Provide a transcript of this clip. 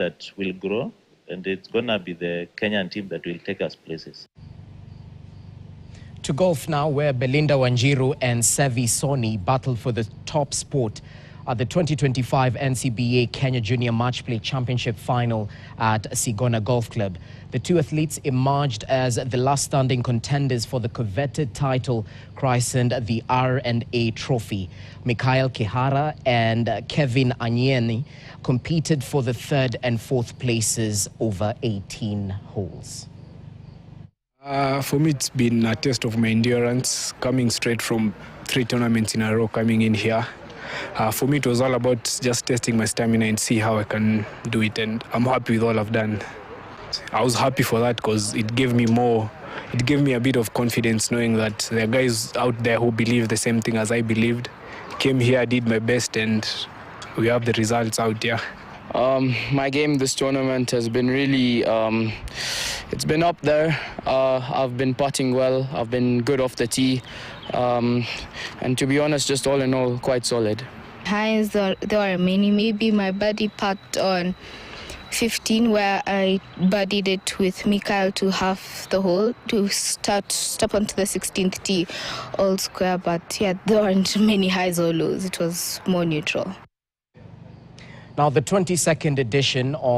that will grow, and it's going to be the Kenyan team that will take us places. To golf now, where Belinda, Wanjiru and Soni battle for the top spot at the 2025 NCBA Kenya Junior Matchplay Championship final at Sigona Golf Club. The two athletes emerged as the last standing contenders for the coveted title christened the R&A Trophy. Mikhail Kihara and Kevin Anyeni competed for the third and fourth places over 18 holes. For me, it's been a test of my endurance, coming straight from 3 tournaments in a row, coming in here. For me, it was all about just testing my stamina and see how I can do it, and I'm happy with all I've done. I was happy for that because it gave me a bit of confidence knowing that there are guys out there who believe the same thing as I believed. Came here, did my best, and we have the results out here. My game this tournament has been really, it's been up there. I've been putting well, I've been good off the tee, and to be honest, just all in all, quite solid. Highs, there were many. Maybe my birdie putt on 15, where I birdied it with Mikhail to half the hole to step onto the 16th tee, all square. But yeah, there weren't many highs or lows. It was more neutral. Now, the 22nd edition of